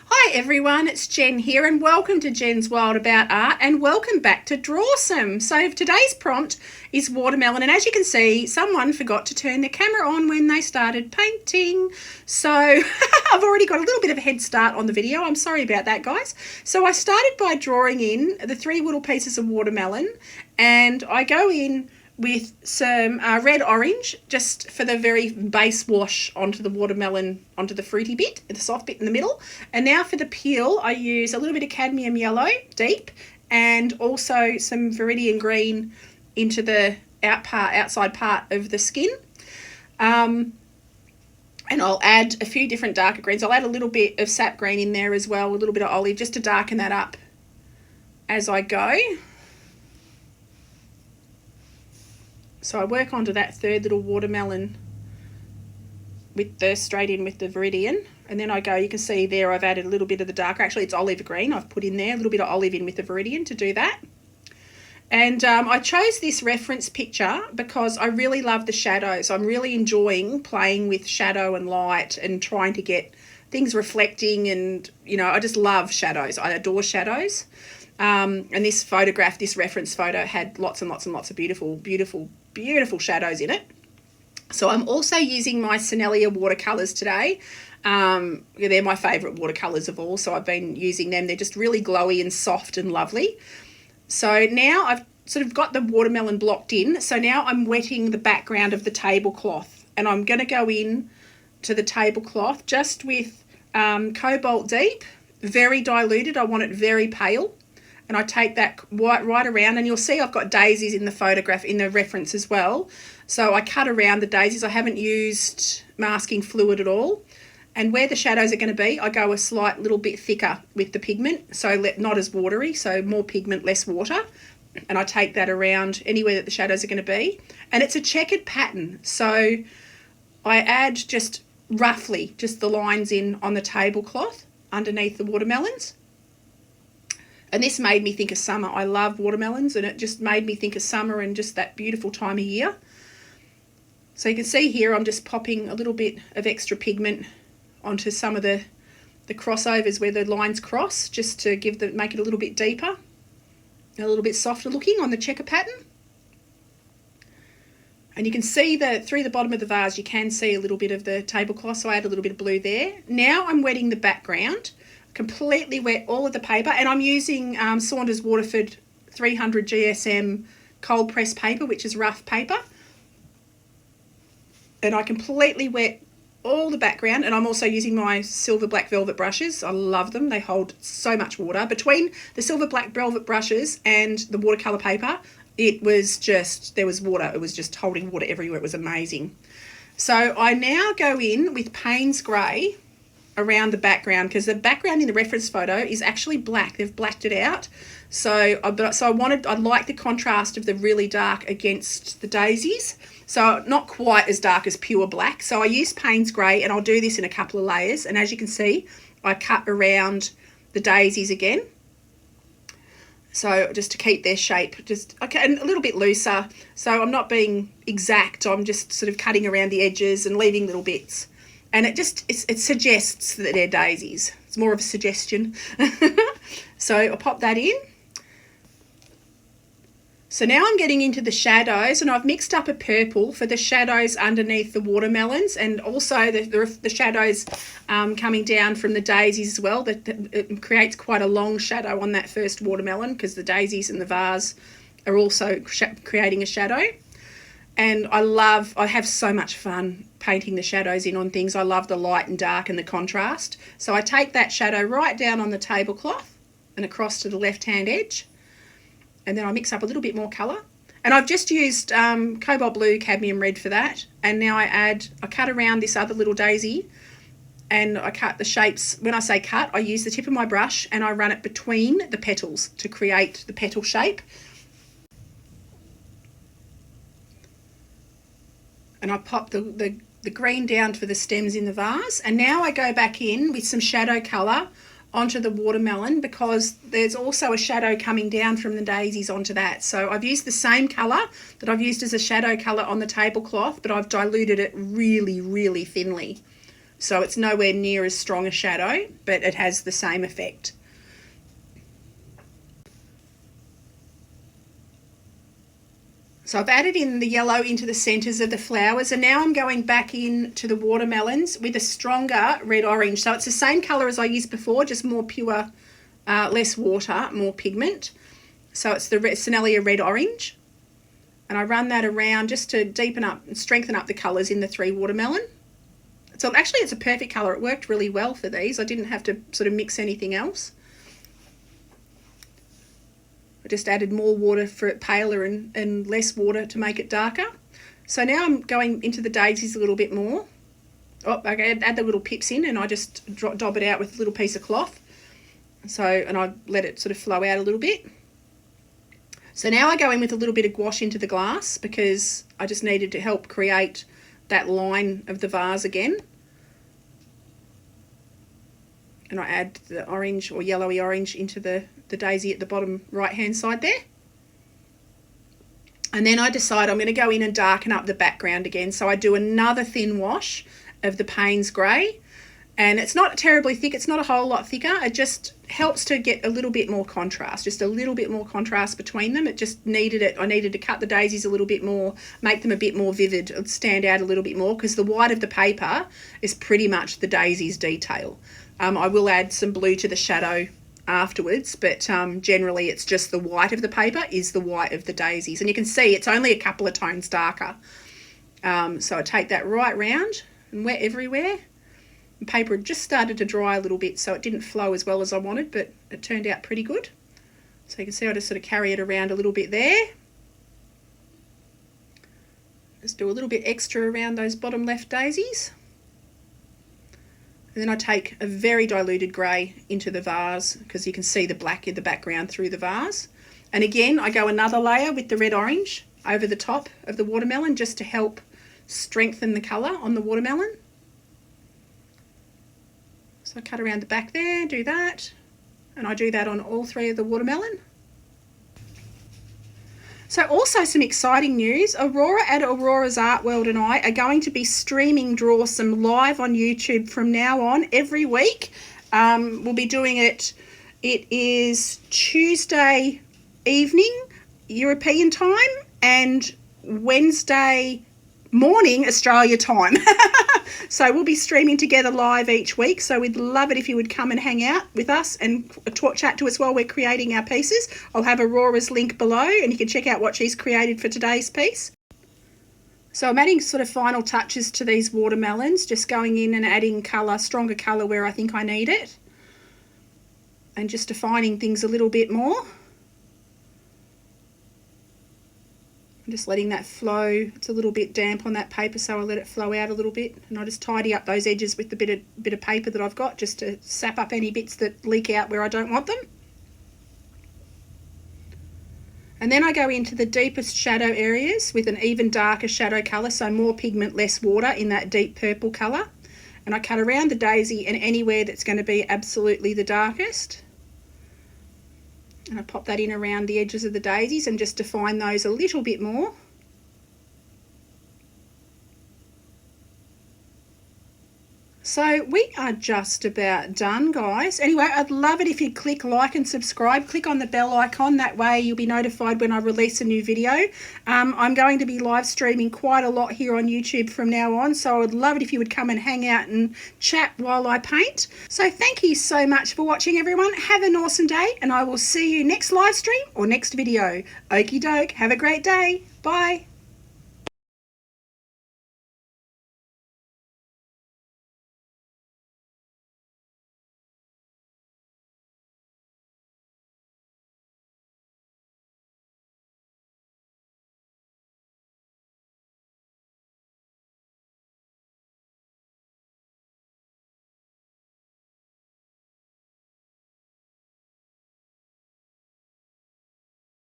Hi everyone, it's Jen here and welcome to Jen's Wild About Art and welcome back to Drawsome. So today's prompt is watermelon, and as you can see, someone forgot to turn the camera on when they started painting. So I've already got a little bit of a head start on the video. I'm sorry about that, guys. So I started by drawing in the 3 little pieces of watermelon, and I go in with some red orange just for the very base wash onto the watermelon, onto the fruity bit, the soft bit in the middle. And now for the peel, I use a little bit of cadmium yellow deep and also some viridian green into the outside part of the skin. And I'll add a few different darker greens. I'll add a little bit of sap green in there as well, a little bit of olive, just to darken that up as I go. So I work onto that third little watermelon with the straight in with the viridian, and then I go, you can see there I've added a little bit of the darker, actually it's olive green I've put in there, a little bit of olive in with the viridian to do that. And I chose this reference picture because I really love the shadows. I'm really enjoying playing with shadow and light and trying to get things reflecting, and you know, I just love shadows. I adore shadows. And this photograph, this reference photo, had lots and lots and lots of beautiful shadows in it. So I'm also using my Sennelier watercolours today. They're my favourite watercolours of all, so I've been using them. They're just really glowy and soft and lovely. So now I've sort of got the watermelon blocked in. So now I'm wetting the background of the tablecloth, and I'm going to go in to the tablecloth just with Cobalt Deep, very diluted. I want it very pale. And I take that right around, and you'll see I've got daisies in the photograph, in the reference as well. So I cut around the daisies. I haven't used masking fluid at all. And where the shadows are going to be, I go a slight little bit thicker with the pigment, so not as watery, so more pigment, less water. And I take that around anywhere that the shadows are going to be. And it's a checkered pattern, so I add just roughly just the lines in on the tablecloth underneath the watermelons. And this made me think of summer. I love watermelons, and it just made me think of summer and just that beautiful time of year. So you can see here I'm just popping a little bit of extra pigment onto some of the crossovers where the lines cross, just to make it a little bit deeper, a little bit softer looking on the checker pattern. And you can see that through the bottom of the vase, you can see a little bit of the tablecloth, so I add a little bit of blue there. Now I'm wetting the background. Completely wet all of the paper, and I'm using Saunders Waterford 300 GSM cold press paper, which is rough paper, and I completely wet all the background. And I'm also using my silver black velvet brushes. I love them, they hold so much water. Between the silver black velvet brushes and the watercolor paper, it was just, there was water, it was just holding water everywhere. It was amazing. So I now go in with Payne's Grey around the background, because the background in the reference photo is actually black. They've blacked it out. So I like the contrast of the really dark against the daisies. So not quite as dark as pure black. So I use Payne's Grey, and I'll do this in a couple of layers. And as you can see, I cut around the daisies again. So just to keep their shape, and a little bit looser. So I'm not being exact. I'm just sort of cutting around the edges and leaving little bits. And it suggests that they're daisies. It's more of a suggestion. So I'll pop that in. So now I'm getting into the shadows, and I've mixed up a purple for the shadows underneath the watermelons, and also the shadows coming down from the daisies as well. It creates quite a long shadow on that first watermelon, because the daisies in the vase are also creating a shadow. And I have so much fun painting the shadows in on things. I love the light and dark and the contrast. So I take that shadow right down on the tablecloth and across to the left-hand edge. And then I mix up a little bit more colour. And I've just used cobalt blue, cadmium red for that. And now I cut around this other little daisy, and I cut the shapes. When I say cut, I use the tip of my brush and I run it between the petals to create the petal shape. And I pop the green down for the stems in the vase. And now I go back in with some shadow colour onto the watermelon, because there's also a shadow coming down from the daisies onto that. So I've used the same colour that I've used as a shadow colour on the tablecloth, but I've diluted it really, really thinly. So it's nowhere near as strong a shadow, but it has the same effect. So I've added in the yellow into the centres of the flowers, and now I'm going back into the watermelons with a stronger red-orange. So it's the same colour as I used before, just more pure, less water, more pigment. So it's the Sennelier red-orange. And I run that around just to deepen up and strengthen up the colours in the 3 watermelon. So actually it's a perfect colour. It worked really well for these. I didn't have to sort of mix anything else. I just added more water for it paler and less water to make it darker. So now I'm going into the daisies a little bit more. Oh, okay, add the little pips in, and I just dob it out with a little piece of cloth. So, and I let it sort of flow out a little bit. So now I go in with a little bit of gouache into the glass because I just needed to help create that line of the vase again. And I add the orange or yellowy orange into the daisy at the bottom right hand side there. And then I decide I'm going to go in and darken up the background again. So I do another thin wash of the Payne's Grey, and it's not terribly thick, it's not a whole lot thicker. It just helps to get a little bit more contrast, just a little bit more contrast between them. It just needed it. I needed to cut the daisies a little bit more, make them a bit more vivid, stand out a little bit more, because the white of the paper is pretty much the daisy's detail. I will add some blue to the shadow afterwards, but generally it's just the white of the paper is the white of the daisies, and you can see it's only a couple of tones darker. So I take that right round and wet everywhere. The paper had just started to dry a little bit, so it didn't flow as well as I wanted, but it turned out pretty good. So you can see I just sort of carry it around a little bit there. Just do a little bit extra around those bottom left daisies. And then I take a very diluted grey into the vase because you can see the black in the background through the vase. And again, I go another layer with the red-orange over the top of the watermelon just to help strengthen the colour on the watermelon. So I cut around the back there, do that, and I do that on all 3 of the watermelon. So also some exciting news, Aurora at Aurora's Art World and I are going to be streaming Draw Some live on YouTube from now on every week. We'll be doing it, it is Tuesday evening European time and Wednesday morning Australia time. So we'll be streaming together live each week, so we'd love it if you would come and hang out with us and chat to us while we're creating our pieces. I'll have Aurora's link below and you can check out what she's created for today's piece. So I'm adding sort of final touches to these watermelons, just going in and adding colour, stronger colour where I think I need it, and just defining things a little bit more. Just letting that flow. It's a little bit damp on that paper, so I let it flow out a little bit, and I just tidy up those edges with the bit of paper that I've got just to sap up any bits that leak out where I don't want them. And then I go into the deepest shadow areas with an even darker shadow colour, so more pigment, less water in that deep purple colour, and I cut around the daisy and anywhere that's going to be absolutely the darkest. And I pop that in around the edges of the daisies and just define those a little bit more. So we are just about done, guys. Anyway, I'd love it if you'd click like and subscribe. Click on the bell icon. That way you'll be notified when I release a new video. I'm going to be live streaming quite a lot here on YouTube from now on, so I would love it if you would come and hang out and chat while I paint. So thank you so much for watching, everyone. Have an awesome day, and I will see you next live stream or next video. Okie doke. Have a great day. Bye.